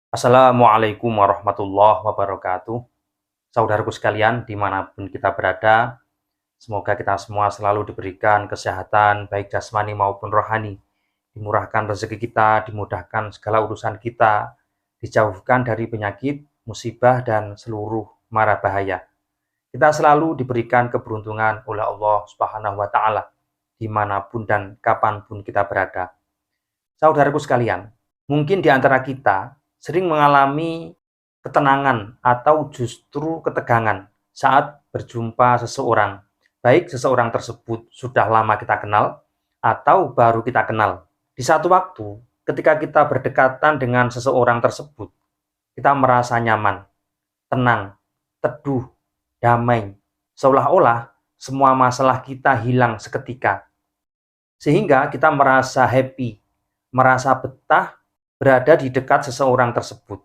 Assalamualaikum warahmatullahi wabarakatuh. Saudaraku sekalian, dimanapun kita berada, semoga kita semua selalu diberikan kesehatan, baik jasmani maupun rohani. Dimurahkan rezeki kita, dimudahkan segala urusan kita, dijauhkan dari penyakit, musibah, dan seluruh mara bahaya. Kita selalu diberikan keberuntungan oleh Allah Subhanahu wa Ta'ala, dimanapun dan kapanpun kita berada. Saudaraku sekalian, mungkin di antara kita sering mengalami ketenangan atau justru ketegangan saat berjumpa seseorang, baik seseorang tersebut sudah lama kita kenal atau baru kita kenal. Di satu waktu, ketika kita berdekatan dengan seseorang tersebut, kita merasa nyaman, tenang, teduh, damai, seolah-olah semua masalah kita hilang seketika, sehingga kita merasa happy, merasa betah berada di dekat seseorang tersebut,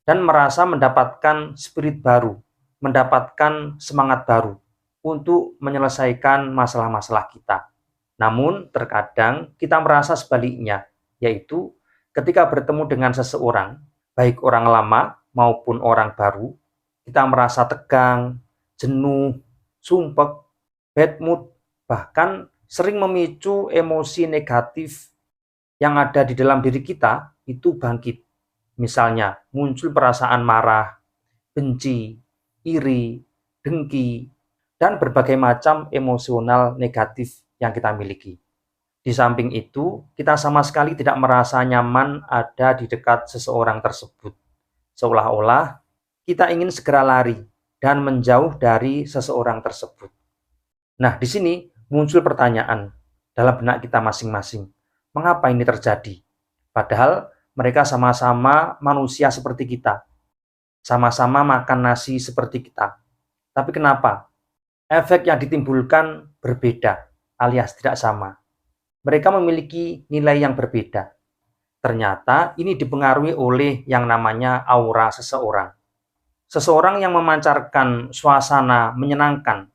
dan merasa mendapatkan spirit baru, mendapatkan semangat baru untuk menyelesaikan masalah-masalah kita. Namun, terkadang kita merasa sebaliknya, yaitu ketika bertemu dengan seseorang, baik orang lama maupun orang baru, kita merasa tegang, jenuh, sumpek, bad mood, bahkan sering memicu emosi negatif yang ada di dalam diri kita itu bangkit. Misalnya, muncul perasaan marah, benci, iri, dengki, dan berbagai macam emosional negatif yang kita miliki. Di samping itu, kita sama sekali tidak merasa nyaman ada di dekat seseorang tersebut. Seolah-olah kita ingin segera lari dan menjauh dari seseorang tersebut. Nah, di sini muncul pertanyaan dalam benak kita masing-masing. Mengapa ini terjadi? Padahal mereka sama-sama manusia seperti kita, sama-sama makan nasi seperti kita. Tapi kenapa? Efek yang ditimbulkan berbeda, alias tidak sama. Mereka memiliki nilai yang berbeda. Ternyata ini dipengaruhi oleh yang namanya aura seseorang. Seseorang yang memancarkan suasana menyenangkan,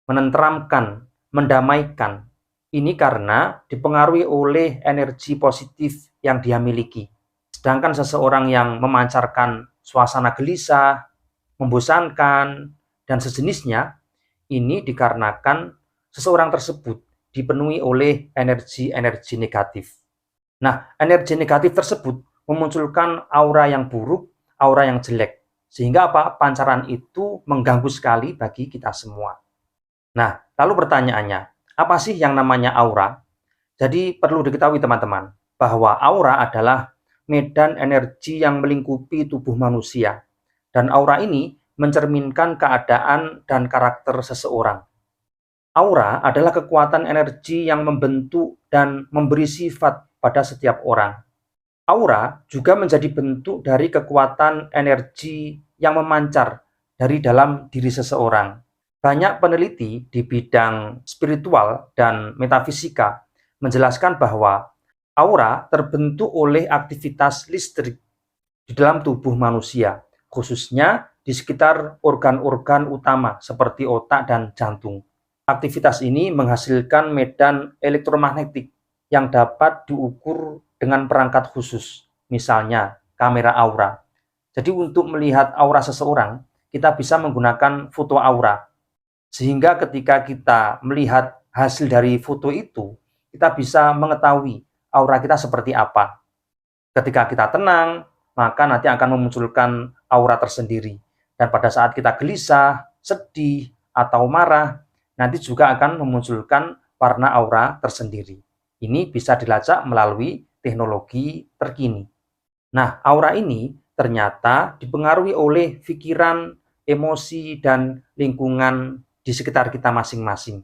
menenteramkan, mendamaikan, ini karena dipengaruhi oleh energi positif yang dia miliki. Sedangkan seseorang yang memancarkan suasana gelisah, membosankan, dan sejenisnya, ini dikarenakan seseorang tersebut dipenuhi oleh energi-energi negatif. Nah, energi negatif tersebut memunculkan aura yang buruk, aura yang jelek. Sehingga apa? Pancaran itu mengganggu sekali bagi kita semua. Nah, lalu pertanyaannya, apa sih yang namanya aura? Jadi perlu diketahui teman-teman, bahwa aura adalah medan energi yang melingkupi tubuh manusia. Dan aura ini mencerminkan keadaan dan karakter seseorang. Aura adalah kekuatan energi yang membentuk dan memberi sifat pada setiap orang. Aura juga menjadi bentuk dari kekuatan energi yang memancar dari dalam diri seseorang. Banyak peneliti di bidang spiritual dan metafisika menjelaskan bahwa aura terbentuk oleh aktivitas listrik di dalam tubuh manusia, khususnya di sekitar organ-organ utama seperti otak dan jantung. Aktivitas ini menghasilkan medan elektromagnetik yang dapat diukur dengan perangkat khusus, misalnya kamera aura. Jadi untuk melihat aura seseorang, kita bisa menggunakan foto aura. Sehingga ketika kita melihat hasil dari foto itu, kita bisa mengetahui aura kita seperti apa. Ketika kita tenang, maka nanti akan memunculkan aura tersendiri. Dan pada saat kita gelisah, sedih, atau marah, nanti juga akan memunculkan warna aura tersendiri. Ini bisa dilacak melalui teknologi terkini. Nah, aura ini ternyata dipengaruhi oleh pikiran, emosi, dan lingkungan di sekitar kita masing-masing.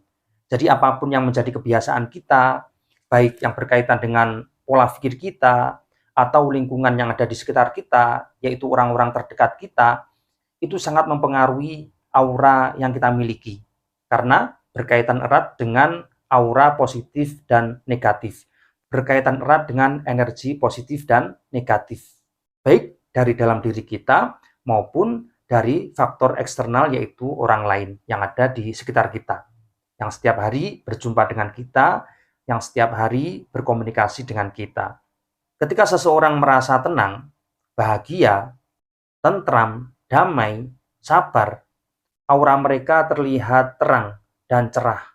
Jadi apapun yang menjadi kebiasaan kita, baik yang berkaitan dengan pola pikir kita, atau lingkungan yang ada di sekitar kita, yaitu orang-orang terdekat kita, itu sangat mempengaruhi aura yang kita miliki. Karena berkaitan erat dengan aura positif dan negatif. Berkaitan erat dengan energi positif dan negatif. Baik dari dalam diri kita maupun dari faktor eksternal yaitu orang lain yang ada di sekitar kita. Yang setiap hari berjumpa dengan kita, yang setiap hari berkomunikasi dengan kita. Ketika seseorang merasa tenang, bahagia, tentram, damai, sabar, aura mereka terlihat terang dan cerah.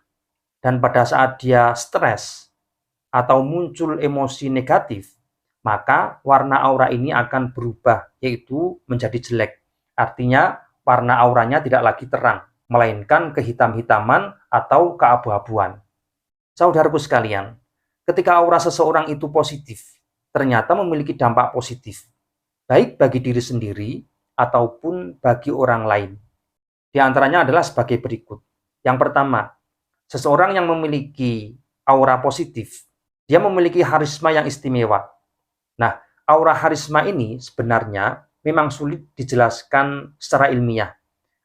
Dan pada saat dia stres atau muncul emosi negatif, maka warna aura ini akan berubah, yaitu menjadi jelek. Artinya warna auranya tidak lagi terang, melainkan kehitam-hitaman atau keabu-abuan. Saudaraku sekalian, ketika aura seseorang itu positif, ternyata memiliki dampak positif, baik bagi diri sendiri ataupun bagi orang lain. Di antaranya adalah sebagai berikut. Yang pertama, seseorang yang memiliki aura positif, dia memiliki harisma yang istimewa. Nah, aura harisma ini sebenarnya memang sulit dijelaskan secara ilmiah.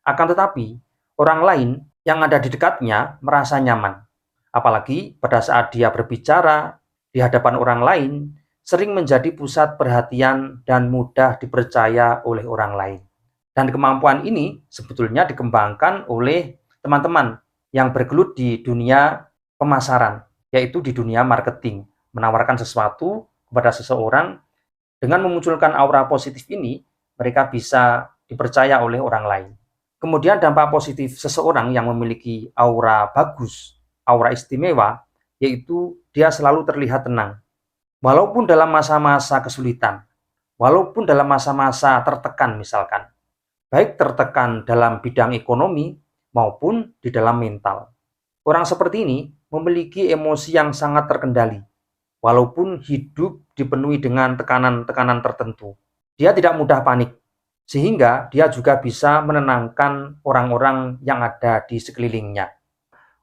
Akan tetapi, orang lain yang ada di dekatnya merasa nyaman. Apalagi pada saat dia berbicara di hadapan orang lain, sering menjadi pusat perhatian dan mudah dipercaya oleh orang lain. Dan kemampuan ini sebetulnya dikembangkan oleh teman-teman yang bergelut di dunia pemasaran, yaitu di dunia marketing, menawarkan sesuatu kepada seseorang. Dengan memunculkan aura positif ini, mereka bisa dipercaya oleh orang lain. Kemudian dampak positif seseorang yang memiliki aura bagus, aura istimewa, yaitu dia selalu terlihat tenang. Walaupun dalam masa-masa kesulitan, walaupun dalam masa-masa tertekan misalkan, baik tertekan dalam bidang ekonomi maupun di dalam mental. Orang seperti ini memiliki emosi yang sangat terkendali, walaupun hidup dipenuhi dengan tekanan-tekanan tertentu. Dia tidak mudah panik, sehingga dia juga bisa menenangkan orang-orang yang ada di sekelilingnya.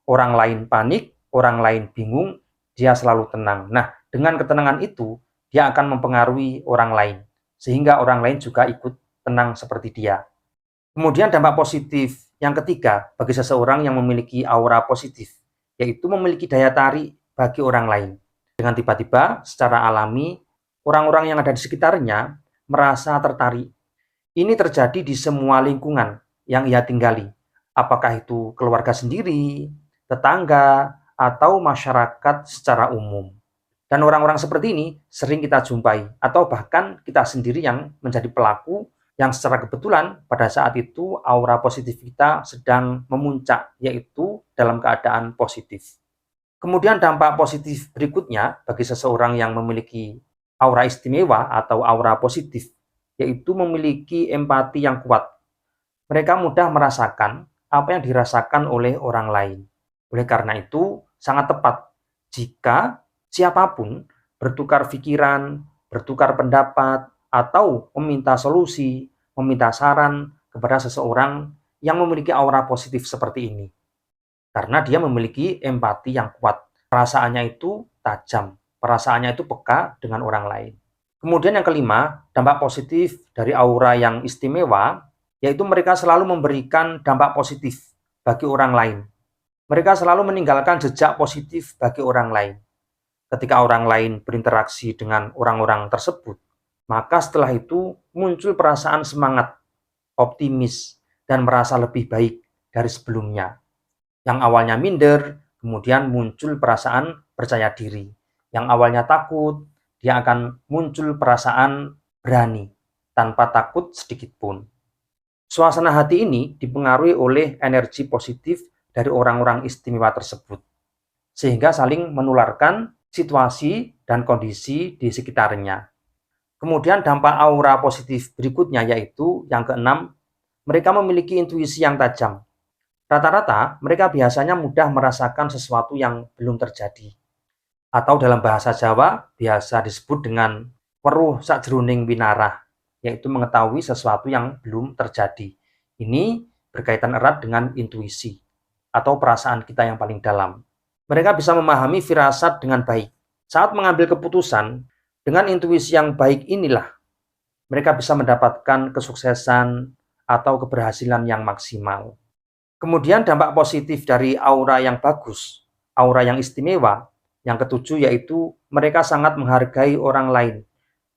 Orang lain panik, orang lain bingung, dia selalu tenang. Nah, dengan ketenangan itu, dia akan mempengaruhi orang lain, sehingga orang lain juga ikut tenang seperti dia. Kemudian dampak positif yang ketiga bagi seseorang yang memiliki aura positif, yaitu memiliki daya tarik bagi orang lain. Dengan tiba-tiba, secara alami, orang-orang yang ada di sekitarnya merasa tertarik. Ini terjadi di semua lingkungan yang ia tinggali, apakah itu keluarga sendiri, tetangga, atau masyarakat secara umum. Dan orang-orang seperti ini sering kita jumpai, atau bahkan kita sendiri yang menjadi pelaku yang secara kebetulan pada saat itu aura positif kita sedang memuncak, yaitu dalam keadaan positif. Kemudian dampak positif berikutnya bagi seseorang yang memiliki aura istimewa atau aura positif, yaitu memiliki empati yang kuat. Mereka mudah merasakan apa yang dirasakan oleh orang lain. Oleh karena itu, sangat tepat jika siapapun bertukar pikiran, bertukar pendapat, atau meminta solusi, meminta saran kepada seseorang yang memiliki aura positif seperti ini. Karena dia memiliki empati yang kuat. Perasaannya itu tajam, perasaannya itu peka dengan orang lain. Kemudian yang kelima, dampak positif dari aura yang istimewa, yaitu mereka selalu memberikan dampak positif bagi orang lain. Mereka selalu meninggalkan jejak positif bagi orang lain. Ketika orang lain berinteraksi dengan orang-orang tersebut, maka setelah itu muncul perasaan semangat, optimis, dan merasa lebih baik dari sebelumnya. Yang awalnya minder, kemudian muncul perasaan percaya diri. Yang awalnya takut, dia akan muncul perasaan berani, tanpa takut sedikit pun. Suasana hati ini dipengaruhi oleh energi positif dari orang-orang istimewa tersebut, sehingga saling menularkan situasi dan kondisi di sekitarnya. Kemudian dampak aura positif berikutnya yaitu yang keenam, mereka memiliki intuisi yang tajam. Rata-rata mereka biasanya mudah merasakan sesuatu yang belum terjadi. Atau dalam bahasa Jawa biasa disebut dengan weruh sajroning winarah, yaitu mengetahui sesuatu yang belum terjadi. Ini berkaitan erat dengan intuisi atau perasaan kita yang paling dalam. Mereka bisa memahami firasat dengan baik. Saat mengambil keputusan, dengan intuisi yang baik inilah mereka bisa mendapatkan kesuksesan atau keberhasilan yang maksimal. Kemudian dampak positif dari aura yang bagus, aura yang istimewa, yang ketujuh yaitu mereka sangat menghargai orang lain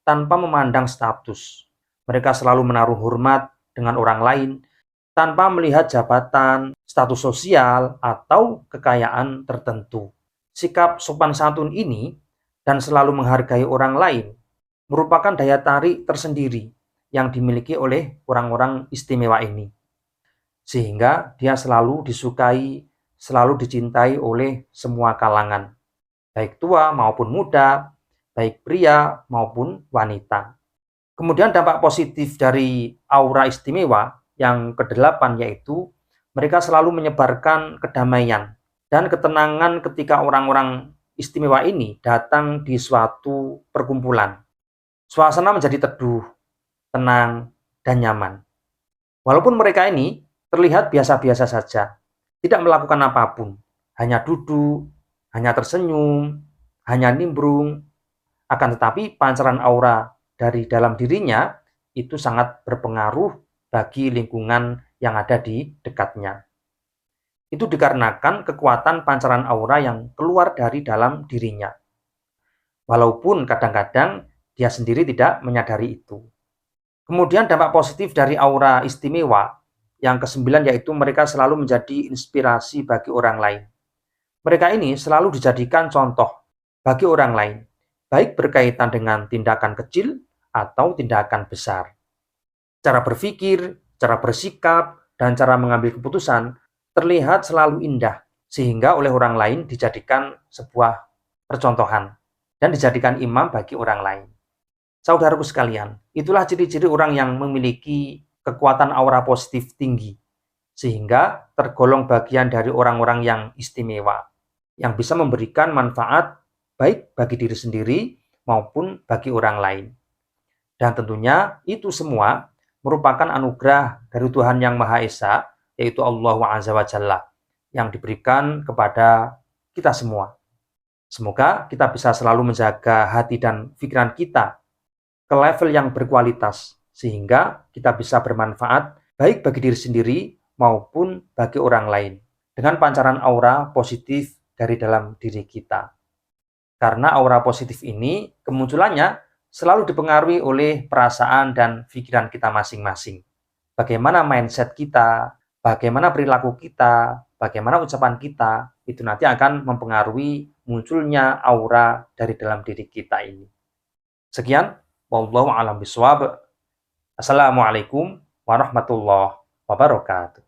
tanpa memandang status. Mereka selalu menaruh hormat dengan orang lain tanpa melihat jabatan, status sosial, atau kekayaan tertentu. Sikap sopan santun ini dan selalu menghargai orang lain merupakan daya tarik tersendiri yang dimiliki oleh orang-orang istimewa ini. Sehingga dia selalu disukai, selalu dicintai oleh semua kalangan, baik tua maupun muda, baik pria maupun wanita. Kemudian dampak positif dari aura istimewa yang kedelapan yaitu mereka selalu menyebarkan kedamaian dan ketenangan ketika orang-orang istimewa ini datang di suatu perkumpulan. Suasana menjadi teduh, tenang, dan nyaman. Walaupun mereka ini terlihat biasa-biasa saja, tidak melakukan apapun, hanya duduk, hanya tersenyum, hanya nimbrung, akan tetapi pancaran aura dari dalam dirinya itu sangat berpengaruh bagi lingkungan yang ada di dekatnya. Itu dikarenakan kekuatan pancaran aura yang keluar dari dalam dirinya. Walaupun kadang-kadang dia sendiri tidak menyadari itu. Kemudian dampak positif dari aura istimewa yang kesembilan yaitu mereka selalu menjadi inspirasi bagi orang lain. Mereka ini selalu dijadikan contoh bagi orang lain, baik berkaitan dengan tindakan kecil atau tindakan besar. Cara berpikir, cara bersikap, dan cara mengambil keputusan terlihat selalu indah, sehingga oleh orang lain dijadikan sebuah percontohan dan dijadikan imam bagi orang lain. Saudaraku sekalian, itulah ciri-ciri orang yang memiliki kekuatan aura positif tinggi, sehingga tergolong bagian dari orang-orang yang istimewa, yang bisa memberikan manfaat baik bagi diri sendiri maupun bagi orang lain. Dan tentunya itu semua merupakan anugerah dari Tuhan Yang Maha Esa, yaitu Allah Azza wa Jalla, yang diberikan kepada kita semua. Semoga kita bisa selalu menjaga hati dan pikiran kita ke level yang berkualitas, sehingga kita bisa bermanfaat baik bagi diri sendiri maupun bagi orang lain, dengan pancaran aura positif dari dalam diri kita. Karena aura positif ini kemunculannya selalu dipengaruhi oleh perasaan dan pikiran kita masing-masing. Bagaimana mindset kita, bagaimana perilaku kita, bagaimana ucapan kita, itu nanti akan mempengaruhi munculnya aura dari dalam diri kita ini. Sekian, wallahu a'lam bishawab. Assalamualaikum warahmatullahi wabarakatuh.